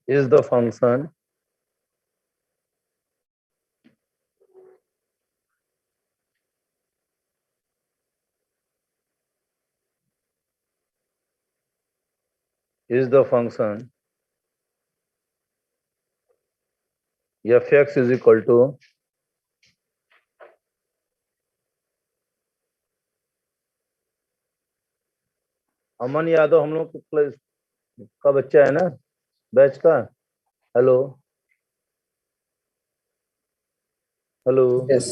is the function fx is equal to अमन यादव हम लोग का बच्चा है ना बैच का। Hello hello Yes.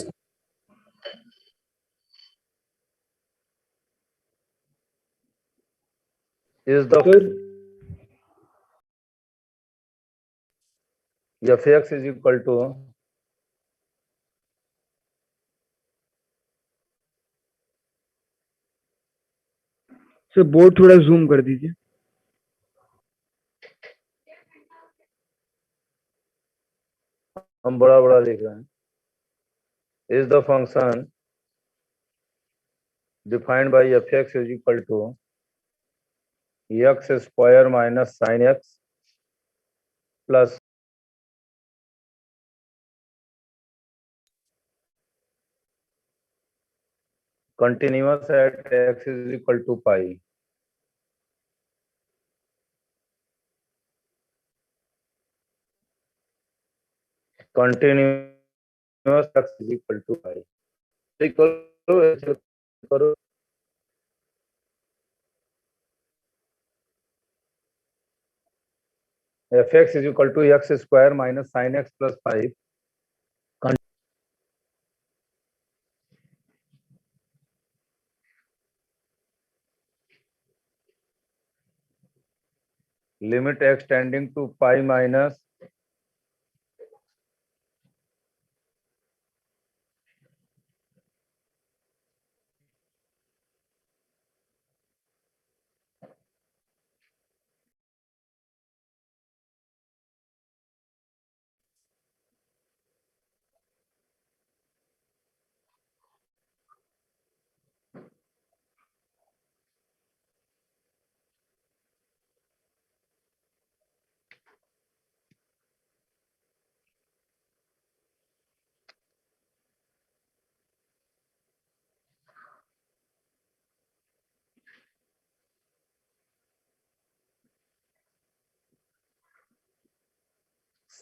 is the fx is equal to sir board थोड़ा जूम कर दीजिए। हम बड़ा बड़ा लिख रहे हैं। Is the function defined by fx is equal to x square minus sin x plus continuous at x is equal to pi। continuous x is equal to pi। ठीक करो ऐसे करो। fx is equal to x square minus sin x plus 5। limit x tending to pi minus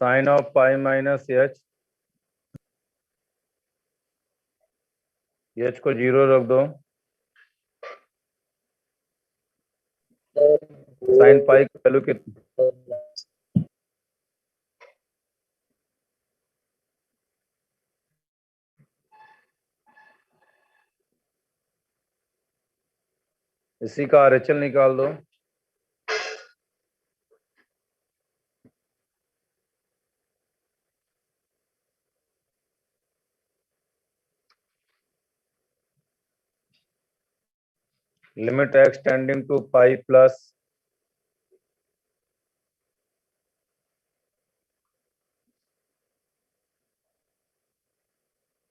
sin of pi minus h को 0 रख दो। sin पाई की value कितनी? इसी का RHL निकाल दो। limit x tending to pi plus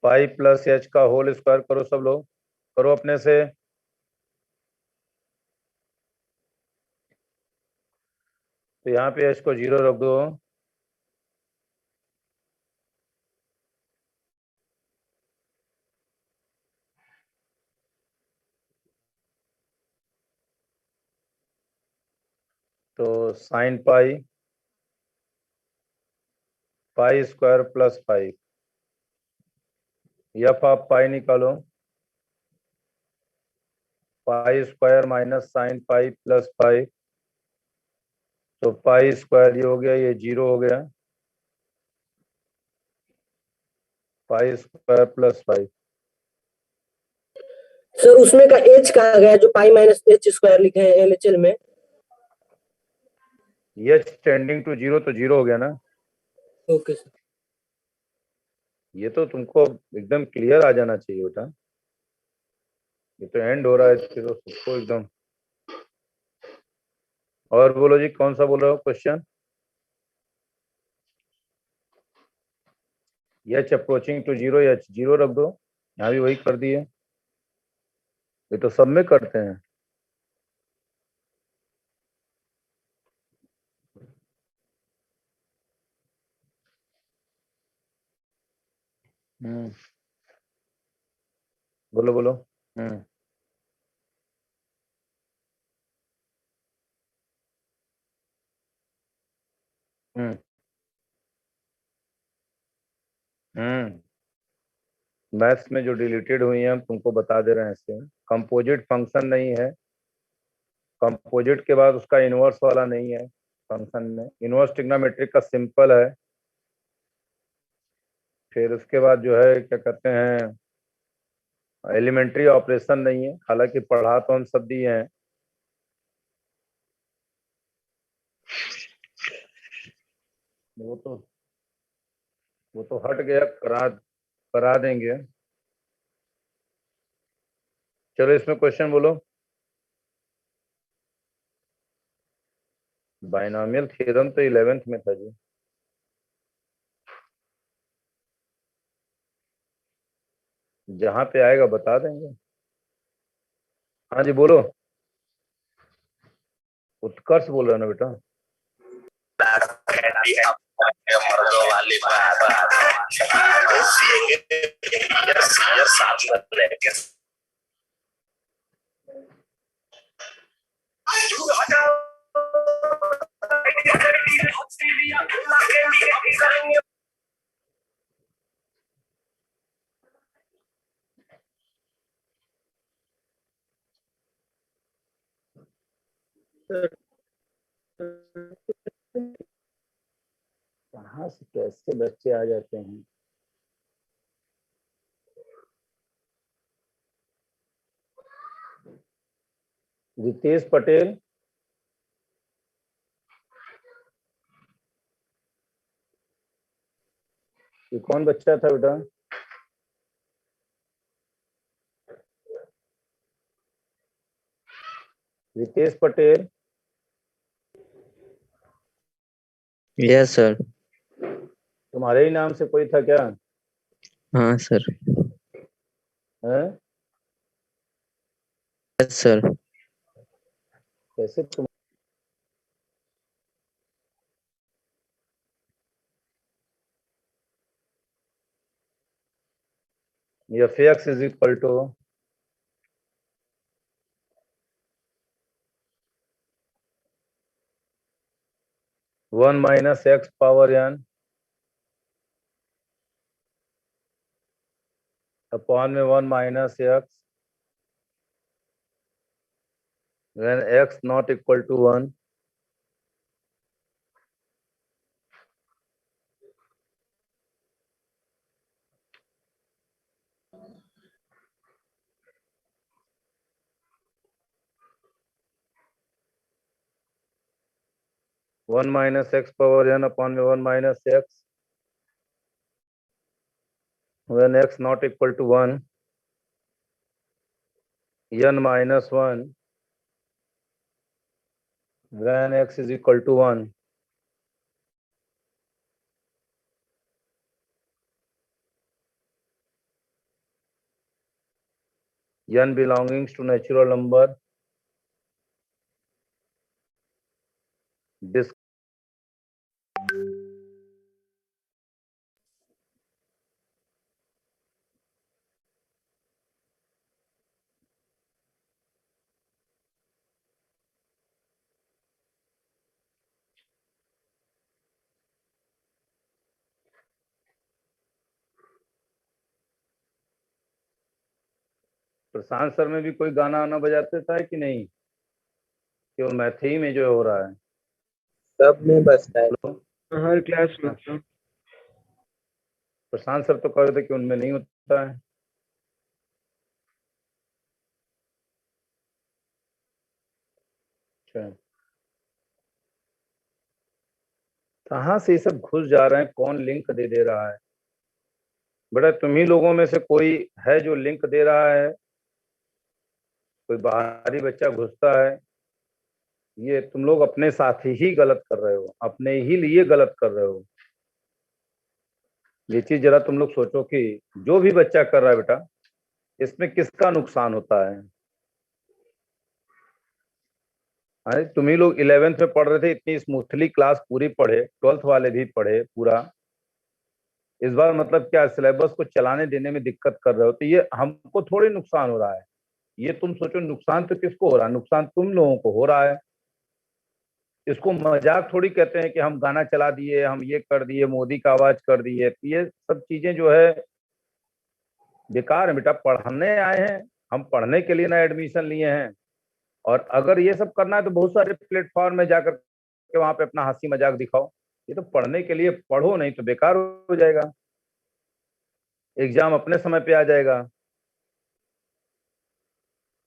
pi plus h का होल स्क्वायर करो। सब लोग करो अपने से। तो यहाँ पे h को 0 रख दो। तो sine pi pi square plus 5 F आप पाई निकालो। Pi square minus sine pi plus 5 तो पाई स्क्वायर ये हो गया, ये 0 हो गया। पाई स्क्वायर प्लस 5 सर उसमें का एच कहा गया जो पाई माइनस एच स्क्वायर लिखे हैं एलएचएल में। एच टेंडिंग टू 0 तो 0 हो गया ना। Okay sir. ये तो तुमको एकदम क्लियर आ जाना चाहिए बेटा। ये तो एंड हो रहा है इसके तो सबको एकदम। और बोलो जी कौन सा बोल रहे हो question? H approaching to 0 H 0 रख दो। यहाँ भी वही कर दिए। ये तो सब में करते हैं। बोलो बोलो। मैथ्स में जो डिलीटेड हुई हैं हम तुमको बता दे रहे हैं इससे। कंपोजिट फंक्शन नहीं है, कंपोजिट के बाद उसका इनवर्स वाला नहीं है फंक्शन में, इनवर्स ट्रिग्नोमेट्रिक का सिंपल है। फिर उसके बाद जो है क्या कहते हैं, एलिमेंट्री ऑपरेशन नहीं है, हालांकि पढ़ा तो हम सब दिए हैं। वो तो हट गया, करा देंगे। चलो इसमें क्वेश्चन बोलो। बाइनोमियल थ्योरम तो 11th में था जी। जहां पे आएगा बता देंगे। हाँ जी बोलो। उत्कर्ष बोल रहे हो ना बेटा? कहाँ से कैसे बच्चे आ जाते हैं। रितेश पटेल, ये कौन बच्चा था बेटा? रितेश पटेल। Yes sir. तुम्हारे ही नाम से कोई था क्या? हाँ सर। है? Yes sir. कैसे तुम? F X is equal to 1 minus X power n upon में 1 minus X when x not equal to 1। One minus X power n upon में 1 minus X when x not equal to 1 n minus 1 when x is equal to 1। n belongs to natural number dis Prashant sir में भी कोई गाना आना बजाते था कि नहीं? केवल मैथ ही में जो हो रहा है? सब में बसता है। हर क्लास में था। प्रशांत सर तो कह रहे थे कि उनमें नहीं होता है। अच्छा, कहाँ से ये सब घुस जा रहे हैं? कौन लिंक दे दे रहा है? बेटा तुम ही लोगों में से कोई है जो लिंक दे रहा है? कोई बाहरी बच्चा घुसता है? ये तुम लोग अपने साथ ही गलत कर रहे हो, अपने ही लिए गलत कर रहे हो। ये चीज जरा तुम लोग सोचो कि जो भी बच्चा कर रहा है बेटा, इसमें किसका नुकसान होता है? अरे तुम ही लोग 11th में पढ़ रहे थे, इतनी स्मूथली क्लास पूरी पढ़े, 12th वाले भी पढ़े पूरा, इस बार मतलब क्या सिलेबस को चलाने देने में दिक्कत कर रहे हो, तो ये हमको थोड़ी नुकसान हो रहा है। ये तुम सोचो, नुकसान तो किसको हो रहा है? नुकसान तुम लोगों को हो रहा है। इसको मजाक थोड़ी कहते हैं कि हम गाना चला दिए, हम ये कर दिए, मोदी का आवाज कर दिए। ये सब चीजें जो है बेकार है बेटा। पढ़ने आए हैं, हम पढ़ने के लिए ना एडमिशन लिए हैं। और अगर ये सब करना है तो बहुत सारे प्लेटफॉर्म में जाकर के वहां पे अपना हंसी मजाक दिखाओ। ये तो पढ़ने के लिए पढ़ो, नहीं तो बेकार हो जाएगा, एग्जाम अपने समय पे आ जाएगा।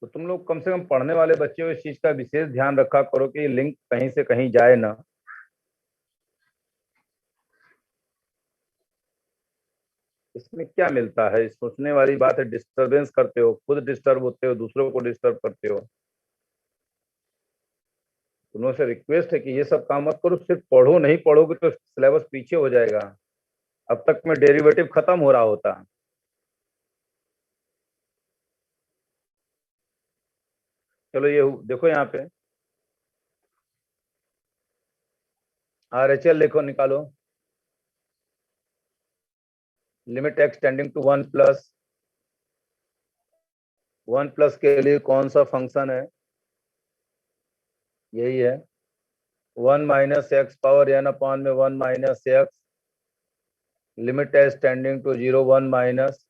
तो तुम लोग कम से कम पढ़ने वाले बच्चे हो, इस चीज का विशेष ध्यान रखा करो कि लिंक कहीं से कहीं जाए ना। इसमें क्या मिलता है? सोचने वाली बात है। डिस्टरबेंस करते हो, खुद डिस्टर्ब होते हो, दूसरों को डिस्टर्ब करते हो। तुम से रिक्वेस्ट है कि ये सब काम मत करो, सिर्फ पढ़ो। नहीं पढ़ोगे तो सिलेबस पीछे हो जाएगा। अब तक में डेरिवेटिव खत्म हो रहा होता। चलो ये देखो यहाँ पे RHL लिखो, निकालो। Limit x tending to 1 plus के लिए कौन सा फंक्शन है? यही है 1 minus X power n upon में 1 minus X. Limit H tending to 0 1 minus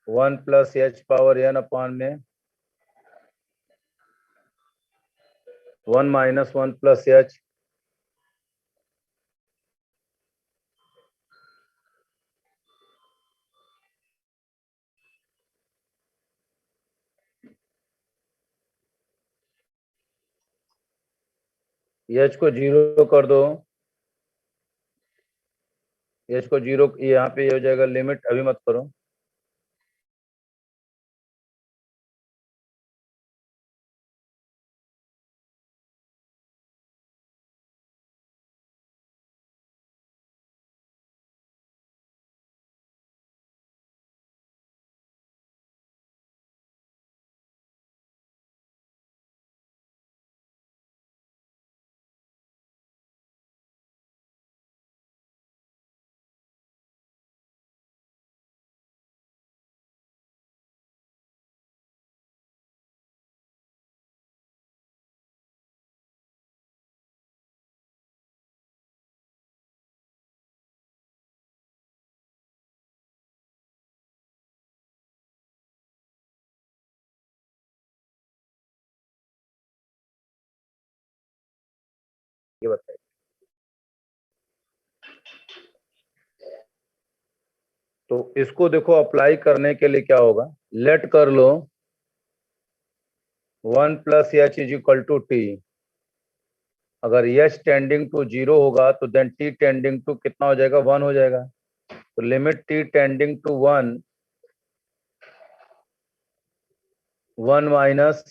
1 plus H power n upon में 1 माइनस 1 प्लस एच। एच को 0 कर दो। एच को 0 यहाँ पे हो जाएगा। लिमिट अभी मत करो। ये बताइए। तो इसको देखो, अप्लाई करने के लिए क्या होगा? लेट कर लो 1 plus H is equal to T. अगर एच टेंडिंग टू 0 होगा तो देन टी टेंडिंग टू कितना हो जाएगा? 1 हो जाएगा। तो limit T tending to 1 minus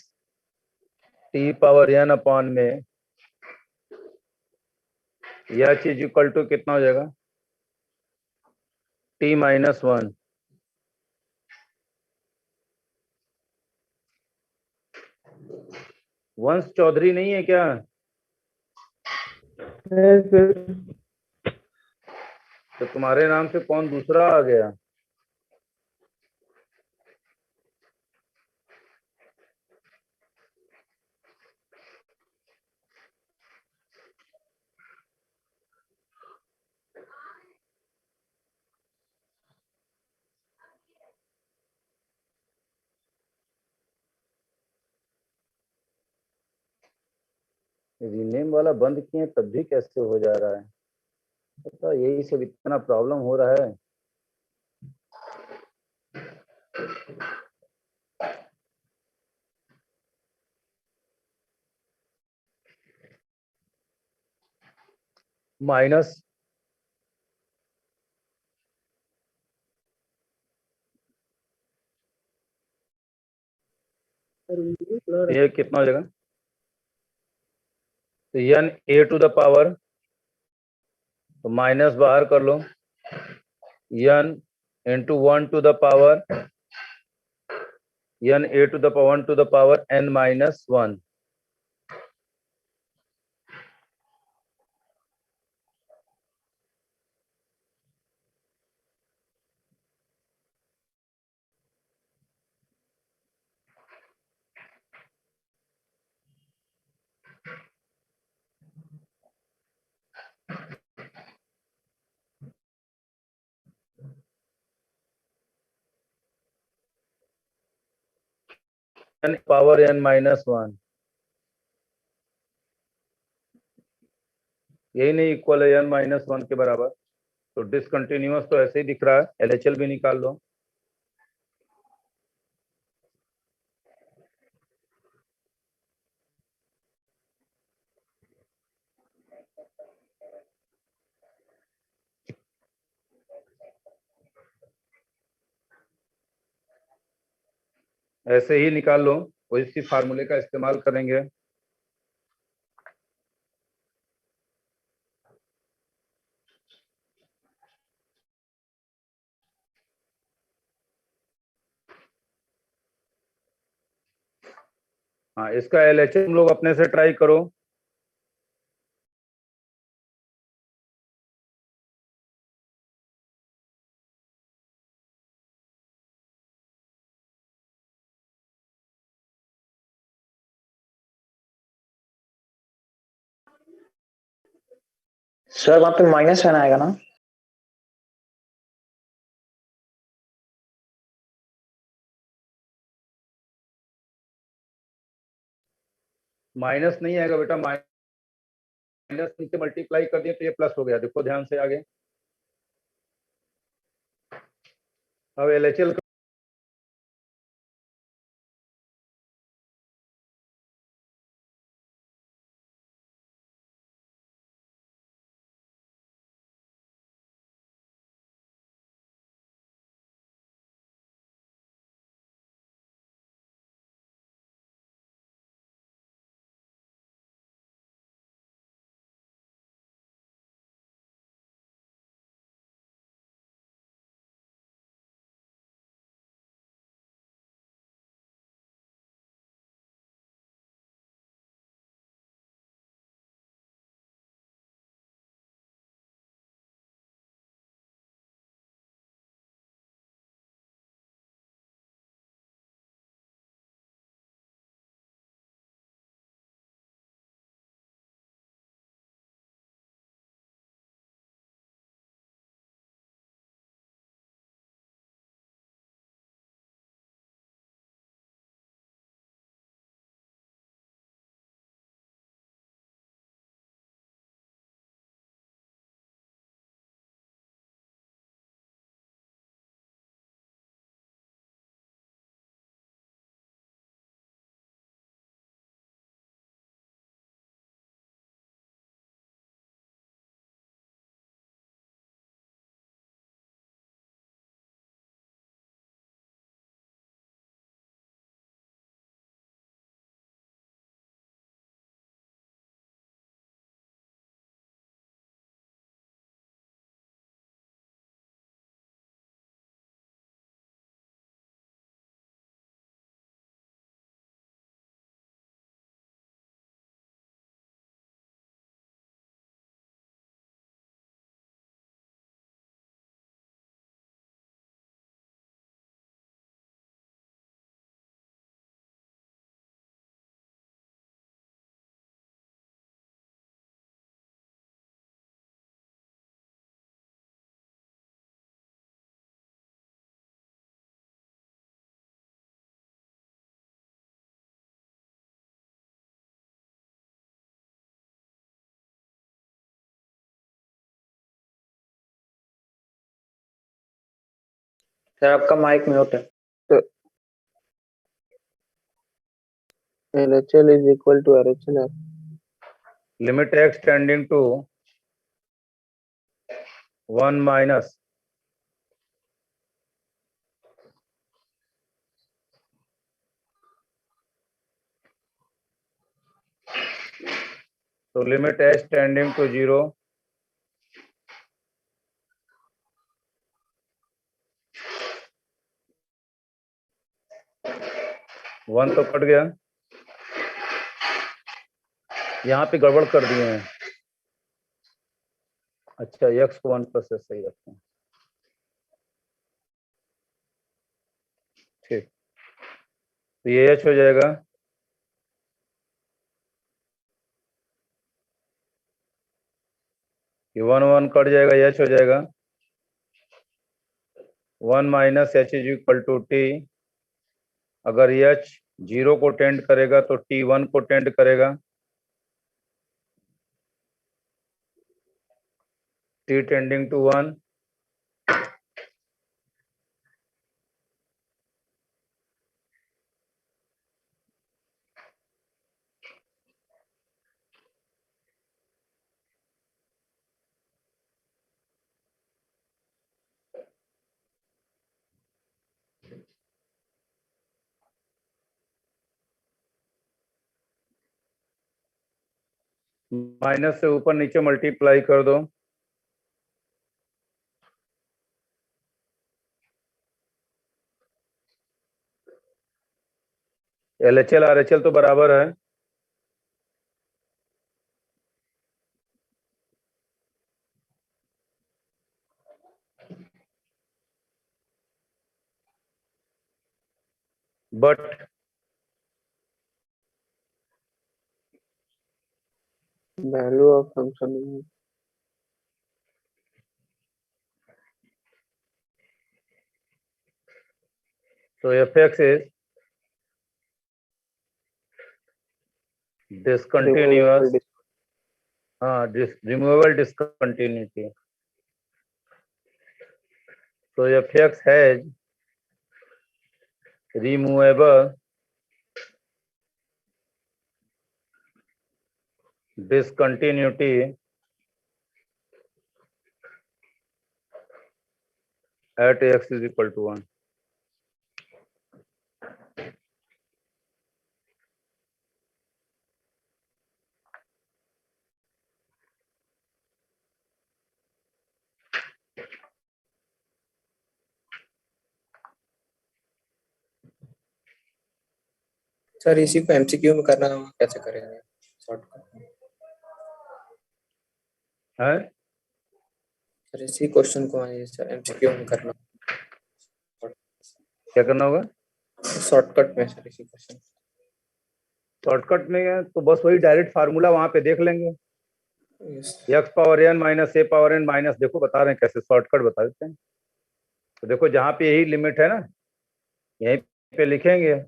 T power n upon में एच इज इक्वल टू कितना हो जाएगा? T minus 1। वंश चौधरी नहीं है क्या? तो तुम्हारे नाम से कौन दूसरा आ गया? रीनेम वाला बंद किए तब भी कैसे हो जा रहा है? पता, यही सब इतना प्रॉब्लम हो रहा है। माइनस ये कितना हो जाएगा? तो n a to the power, तो माइनस बाहर कर लो, n into 1 to the power n a to the power 1 to the power n minus 1। n power n minus 1, यही नहीं इक्वल है n माइनस 1 के बराबर। तो डिसकंटिन्यूअस तो ऐसे ही दिख रहा है, LHL भी निकाल लो। ऐसे ही निकाल लो, इसी फार्मूले का इस्तेमाल करेंगे। हाँ, इसका LHM तुम लोग अपने से ट्राई करो। सर वहाँ पे माइनस रहना आएगा ना? माइनस नहीं आएगा बेटा, माइनस नीचे मल्टीप्लाई कर दिए तो ये प्लस हो गया, देखो ध्यान से आगे। अब LHL सर आपका माइक म्यूट है। LHL is equal to RHL. Limit x tending to 1 minus तो लिमिट h टेंडिंग टू 0 1 तो कट गया, यहाँ पे गड़बड़ कर दिए हैं। अच्छा, x को 1 प्लस सही रखते हैं, ठीक। तो ये h हो जाएगा, ये 1 1 कट जाएगा, h हो जाएगा 1 minus h is equal to t। अगर h 0 को टेंड करेगा तो t1 को टेंड करेगा, t टेंडिंग टू 1, माइनस से ऊपर नीचे मल्टीप्लाई कर दो, LHL RHL तो बराबर है, but value of function so fx is discontinuous, removable discontinuity. So fx has removable discontinuity at x is equal to 1. Sir इसी को एमसीक्यू में करना कैसे करेंगे शॉर्टकट में? है सर इसी क्वेश्चन को एमसीक्यू में करना, क्या करना होगा शॉर्टकट में सर इसी क्वेश्चन। शॉर्टकट में तो बस वही डायरेक्ट फार्मूला वहां पे देख लेंगे, x power n minus a power n minus, देखो बता रहे हैं कैसे शॉर्टकट बता देते हैं। तो देखो जहां पे यही लिमिट है ना, यहीं पे लिखेंगे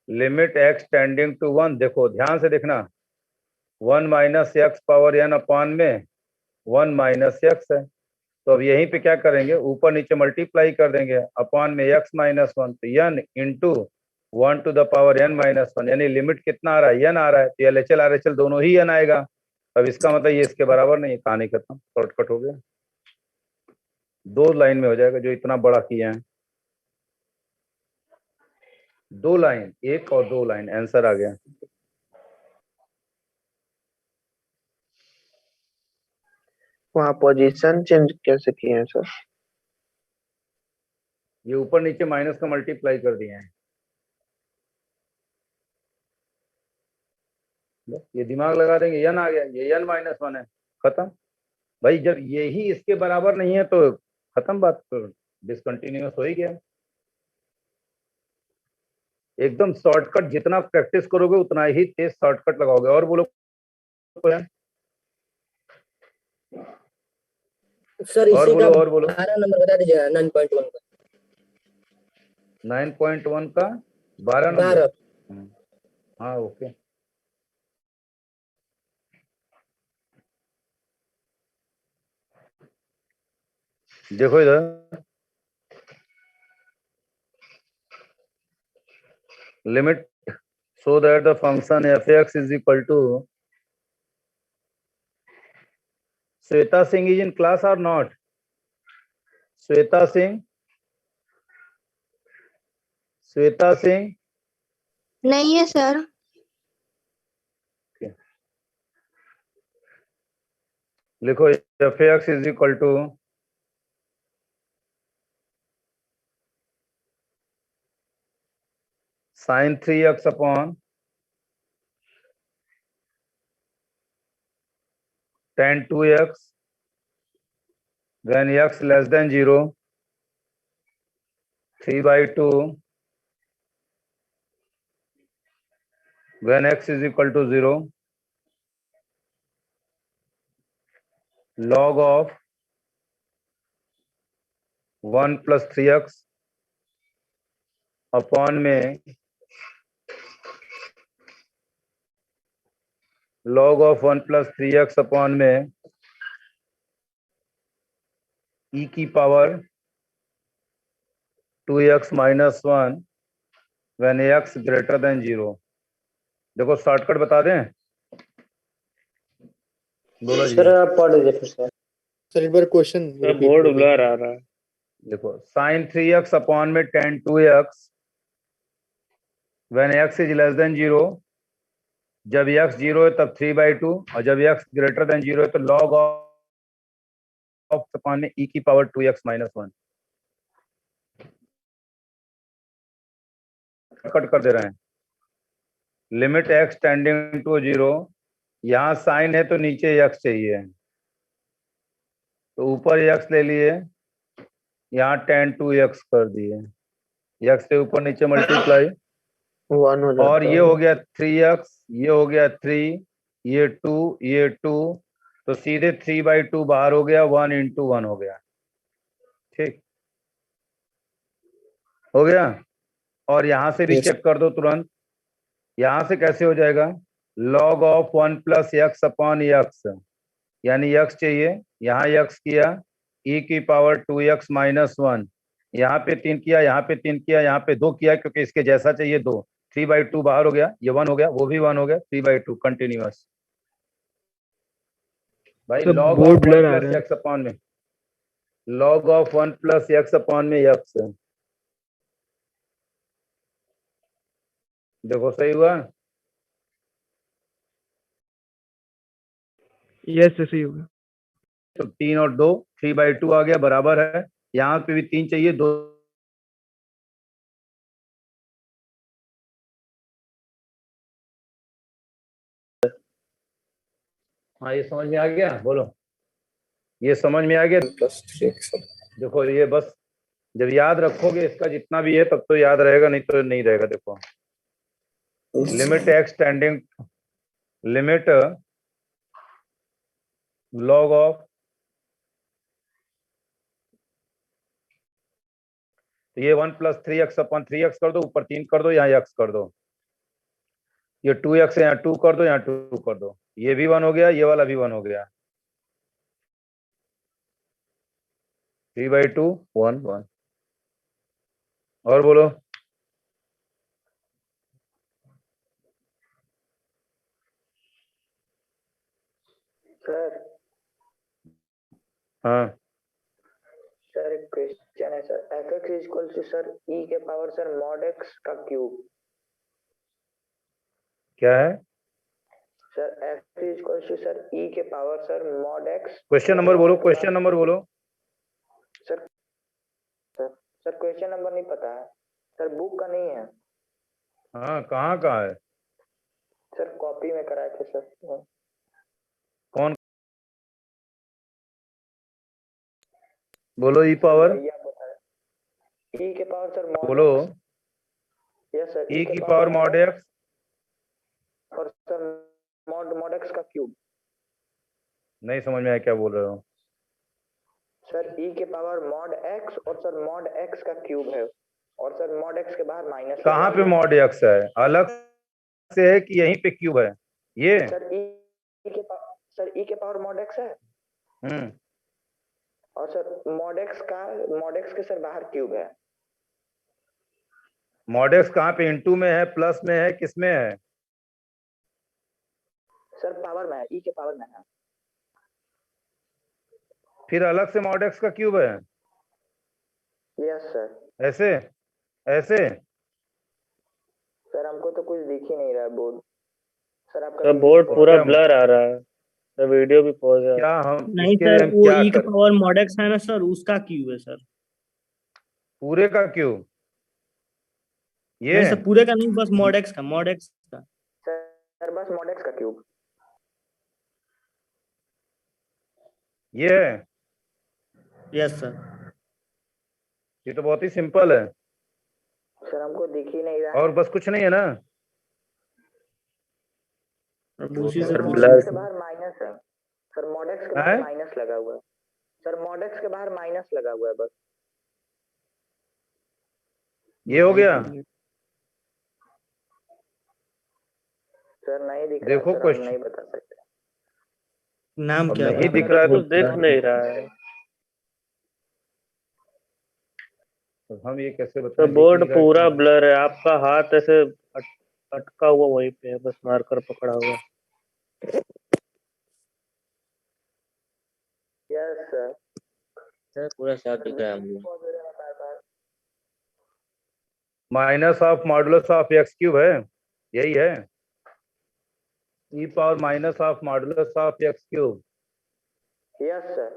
लिमिट x टेंडिंग टू 1, देखो ध्यान से देखना, 1 minus X power n upon में 1 माइनस एक्स है, तो अब यहीं पे क्या करेंगे, ऊपर नीचे मल्टीप्लाई कर देंगे, अपॉन में x माइनस 1, तो n into 1 to the power n minus 1, यानी लिमिट कितना आ रहा है, n आ रहा है, तो LHL RHL दोनों ही n आएगा। अब इसका मतलब ये इसके बराबर नहीं है, कहानी खत्म, शॉर्टकट हो गया, 2 लाइन में हो जाएगा जो इतना बड़ा किया है, 2 लाइन, 1 और 2 लाइन, आंसर आ गया। वहाँ पोजीशन चेंज कैसे किए हैं सर? ये ऊपर नीचे माइनस का मल्टीप्लाई कर दिए हैं, ये दिमाग लगा देंगे, n आ गया, ये n माइनस 1 है, खत्म भाई। जब यही इसके बराबर नहीं है तो खत्म बात, तो डिसकंटिन्यूअस हो ही गया। एकदम शॉर्टकट, जितना प्रैक्टिस करोगे उतना ही तेज शॉर्टकट लगाओगे। और बोलो सर और इसी का बोलो और बोलो 12 नंबर बता दीजिएगा, 9.1 का। 9.1 का 12 नंबर। 12। हाँ ओके, देखो इधर, limit so that the function fx is equal to, Shweta Singh is in class or not? Shweta Singh, Shweta Singh, नहीं है सर। लिखो fx is equal to sin 3x upon tan 2x when x less than 0, 3/2 when x is equal to 0, log of 1 plus 3x upon में log of 1 plus 3x upon में e की power 2x minus 1 when x greater than 0। देखो shortcut बता दें, बोलो जी। Sir आप पढ़ लीजिए फिर सर। सर एक बार क्वेश्चन बोर्ड ब्लर आ रहा है। देखो sin 3x अपॉन में tan 2x when x is less than 0, जब x 0 है तब 3/2 और जब x ग्रेटर देन 0 है तो log ऑफ अपॉन में e की पावर 2x minus 1। कट कर दे रहे हैं, लिमिट x टेंडिंग टू 0, यहाँ साइन है तो नीचे x चाहिए, तो ऊपर x ले लिए, यहाँ tan 2x कर दिए, x से ऊपर नीचे मल्टीप्लाई, 1 हो जाता और ये है। हो गया 3x, ये हो गया 3, ये 2, ये 2, तो सीधे 3/2 बाहर हो गया, 1 into 1 हो गया। ठीक हो गया। और यहां से भी Yes. चेक कर दो तुरंत, यहां से कैसे हो जाएगा, log of 1 plus x upon x, यानी x चाहिए, यहाँ x किया, e की पावर 2x minus 1, यहाँ पे 3 किया, यहाँ पे 3 किया, यहाँ पे 2 किया, क्योंकि इसके जैसा चाहिए 2, 3/2 बाहर हो गया, ये 1 हो गया, वो भी 1 हो गया, 3/2 कंटिन्यूअस। भाई सब log बोर्ड ऑफ ब्लर 1 आ plus रहा है। x अपॉन में, log of 1 plus x upon में x, देखो सही हुआ। यस सर सही होगा। तो 3 और 2 3/2 आ गया, बराबर है, यहाँ पे भी 3 चाहिए, 2, हाँ ये समझ में आ गया, बोलो ये समझ में आ गया। Plus 3x। देखो ये बस जब याद रखोगे इसका जितना भी है तब तो याद रहेगा, नहीं तो नहीं रहेगा। देखो limit x tending, limit log of, तो ये 1 plus 3x अपॉन 3x कर दो, ऊपर 3 कर दो, यहाँ x कर दो, ये 2x है, यहाँ 2 कर दो, यहाँ 2 कर दो, ये भी 1 हो गया, ये वाला भी 1 हो गया, 3/2 1 1। और बोलो, सर हाँ सर एक क्वेश्चन है sir, f(x) equal to sir e के पावर सर mod x का क्यूब। क्या है sir f equal to sir e के power sir mod x। Question number बोलो, क्वेश्चन नंबर बोलो। सर सर क्वेश्चन नंबर नहीं पता है सर, बुक का नहीं है हाँ कहाँ का है, सर, कॉपी में कराए थे सर। कौन, बोलो ई पावर, भैया बताए e के पावर सर mod बोलो x। यस सर, e की पावर mod x, और सर mod x का क्यूब। नहीं समझ में आया क्या बोल रहे हो। सर e के पावर mod x और सर mod x का क्यूब है, और सर mod x के बाहर माइनस। कहाँ पे mod x है, अलग से है कि यहीं पे क्यूब है ये। सर e के पावर mod x है, और सर mod x के सर बाहर क्यूब है। mod x कहाँ पे, इनटू में है, प्लस में है, किस में है, सर पावर में है, e के पावर में है। फिर अलग से mod x का क्यूब है, यस सर। ऐसे ऐसे। सर हमको तो कुछ दिख ही नहीं रहा है बोर्ड सर, आपका सर बोर्ड पूरा क्या- ब्लर आ रहा है, सर वीडियो भी पॉज है। क्या हम नहीं इसके सर, हम वो क्या ई का कर, पावर mod x है ना सर, उसका क्यूब है सर। पूरे का क्यूब ये नहीं सर, पूरे का नहीं, बस mod x का। सर बस mod x का क्यूब। ये है, यस सर। ये तो बहुत ही सिंपल है, सर हमको दिख ही नहीं रहा और बस कुछ नहीं है ना। अब उसी से सर पूछ mod रहे x के थे। बाहर माइनस है, सर mod x के हैं? बाहर माइनस लगा हुआ है, सर mod x के बाहर माइनस लगा हुआ है बस। ये हो गया, सर नहीं दिख रहा देखो सर, हम क्वेश्चन नहीं बता सकते। नाम अब क्या नहीं था? दिख रहा है कुछ दिख नहीं रहा है। तो हम ये कैसे तो बताएं दिख बोर्ड नहीं रहा है पूरा कि नहीं? ब्लर है, आपका हाथ ऐसे अटका हुआ वहीं पे है, बस मार्कर पकड़ा हुआ। Yes sir. सर पूरा साफ दिख रहा है हमको। Minus of modulus of x cube है, यही है, e power minus of modulus of x cube. Yes sir.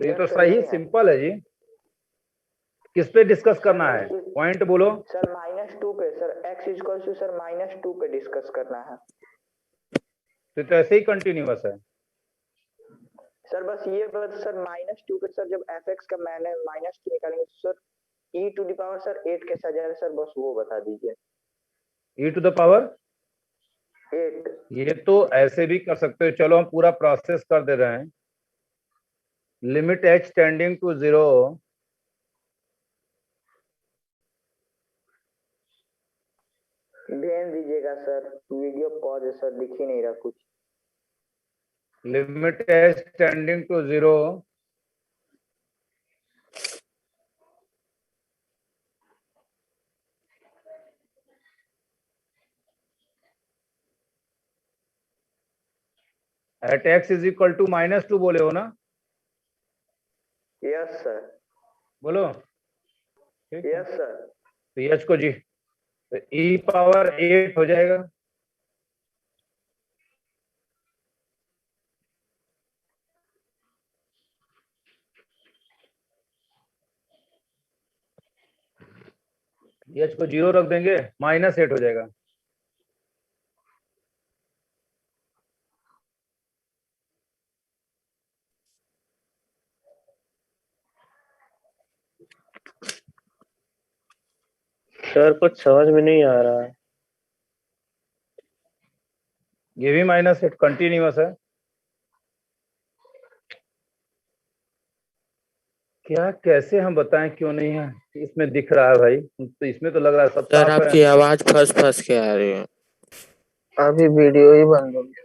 तो ये Yes, तो sir, सही यही है। सिंपल है जी। किस पे डिस्कस करना है, सर, पॉइंट बोलो। सर -2 पे sir, x equal to sir -2 पे डिस्कस करना है तो ऐसे ही कंटिन्यूअस है। सर। बस ये बस सर -2 पे सर, जब fx का मैंने -2 निकालेंगे तो sir e to the power sir 8 कैसा जाएगा सर, बस वो बता दीजिए। E to the power 8। ये तो ऐसे भी कर सकते हो, चलो हम पूरा प्रोसेस कर दे रहे हैं। लिमिट h टेंडिंग टू 0 भेज दीजिएगा सर, वीडियो पॉज है सर, दिख ही नहीं रहा कुछ। Limit h tending to 0 at x is equal to -2 बोले हो ना? Yes sir. बोलो ठीक है। Yes sir. तो h को जी, तो e पावर 8 हो जाएगा। h को 0 रख देंगे, -8 हो जाएगा। सर कुछ समझ में नहीं आ रहा है। ये भी -8 कंटिन्यूअस है। क्या कैसे हम बताएं क्यों नहीं है? इसमें दिख रहा है भाई, तो इसमें तो लग रहा है सब सर साफ है। आपकी आवाज फंस फंस के आ रही है। अभी वीडियो ही बंद हो गया।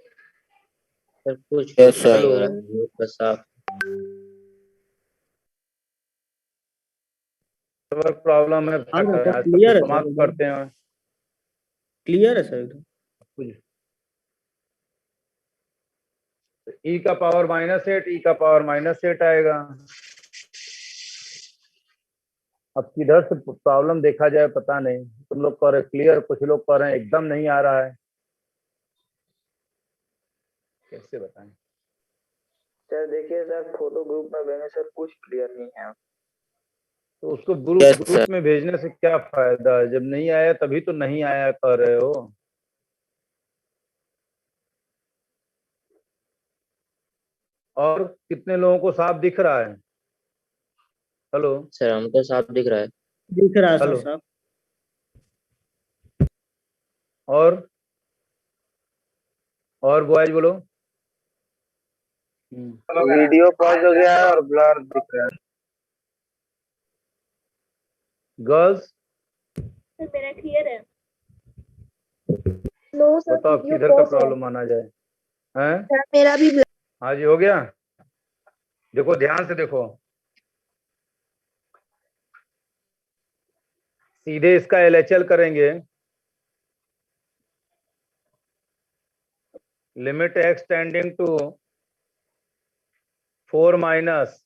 सर कुछ Yes, sir. नहीं हो रहा है, बहुत साफ। प्रॉब्लम है, हाँ आज सर, तक क्लियर है समाप्त सर, करते हैं। क्लियर है सर एकदम। ई का पावर -8, ई का पावर -8 आएगा। अब किधर से प्रॉब्लम देखा जाए पता नहीं। तुम लोग कह रहे क्लियर, कुछ लोग कह रहे हैं एकदम नहीं आ रहा है, कैसे बताएं? सर देखिए सर, फोटो ग्रुप में भेजने सर कुछ क्लियर नहीं है। तो उसको ग्रुप Yes, ग्रुप में भेजने से क्या फायदा है? जब नहीं आया तभी तो नहीं आया कह रहे हो। और कितने लोगों को साफ दिख रहा है? हेलो सर हमको साफ दिख रहा है। दिख रहा है सर हेलो। साहब। और बॉयज बोलो। वीडियो पॉज हो गया है और ब्लर दिख रहा है। गर्ल्स मेरा क्लियर है। नो सर, बताओ अब किधर का प्रॉब्लम आना जाए हैं? मेरा भी हाँ जी हो गया। देखो ध्यान से देखो, सीधे इसका LHL करेंगे। Limit x tending to 4 minus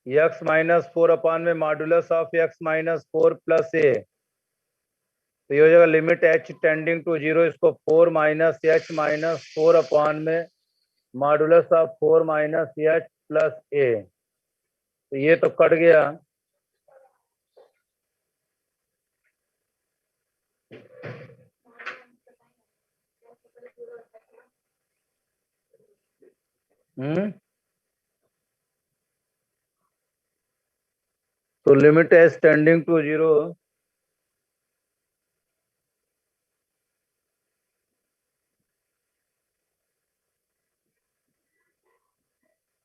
x minus 4 upon में modulus of x minus 4 plus a। तो ये हो जाएगा लिमिट h टेंडिंग टू 0, इसको 4 माइनस h माइनस 4 अपान में modulus of 4 minus h plus a। तो ये तो कट गया। तो limit h tending to 0,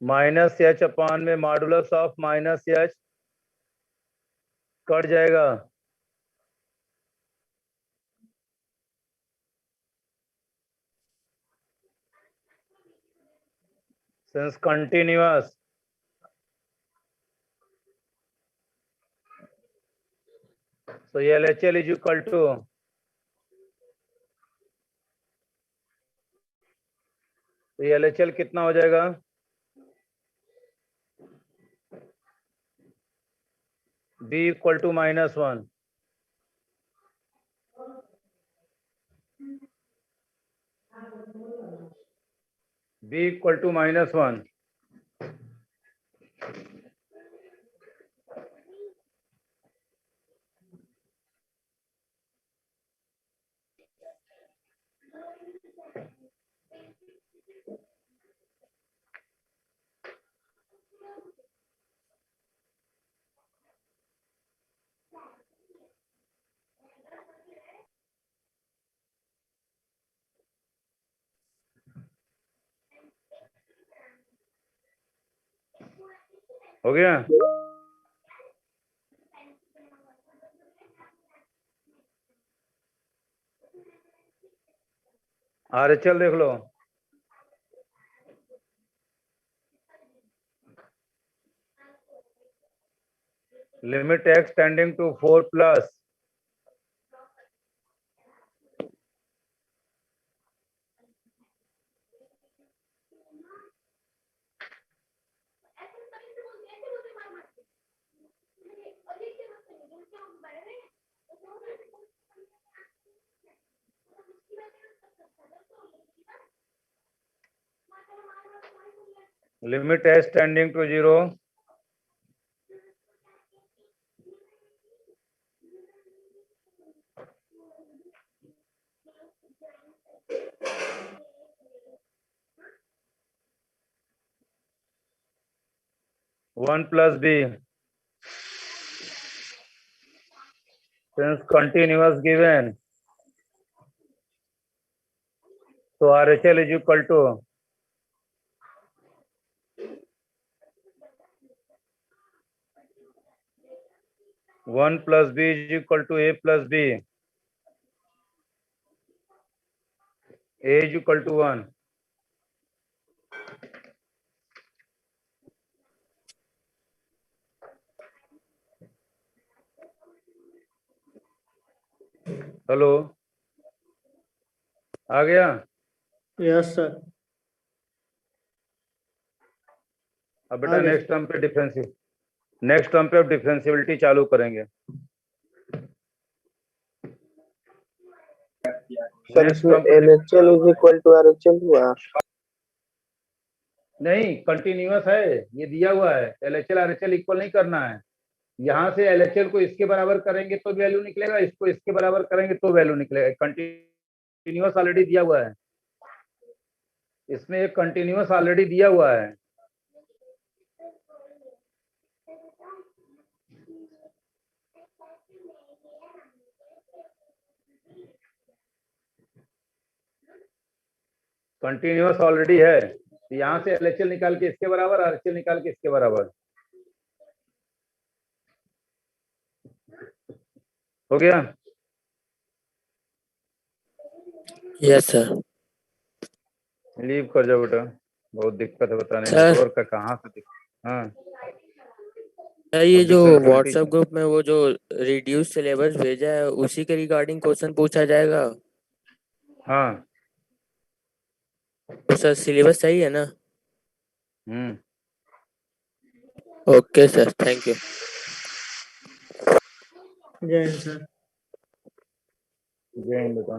minus h upon में modulus of minus h cut जाएगा। since continuous so LHL is equal to तो ये LHL कितना हो जाएगा B equal to -1 B equal to -1 हो गया RHL देख लो limit x tending to 4 plus limit s tending to 0 1 plus b since continuous given so RHL is equal to 1 plus b is equal to a plus b. A is equal to 1. Hello आ गया yes sir. अब बेटा आ गया। Next term पे differentiability चालू करेंगे। Sir इसमें LHL is equal to RHL हुआ? नहीं, कंटिन्यूअस है, ये दिया हुआ है। LHL RHL इक्वल नहीं करना है। यहाँ से LHL को इसके बराबर करेंगे तो वैल्यू निकलेगा, इसको इसके बराबर करेंगे तो वैल्यू निकलेगा। कंटिन्यूअस ऑलरेडी दिया हुआ है, इसमें एक कंटिन्यूअस ऑलरेडी दिया हुआ है। कंटिन्यूअस ऑलरेडी है, यहाँ से LHL निकाल के इसके बराबर, RHL निकाल के इसके बराबर। हो गया? Yes sir. लीव कर जाओ बेटा, बहुत दिक्कत है बताने सर। नेटवर्क का, कहाँ से दिक्कत। हाँ सर ये जो differentiability- व्हाट्सएप ग्रुप में वो जो रिड्यूस सिलेबस भेजा है उसी के रिगार्डिंग क्वेश्चन पूछा जाएगा? हाँ तो सर सिलेबस सही है ना? Hmm. Okay sir, thank you. Jai Hind sir. जय हिंद बेटा।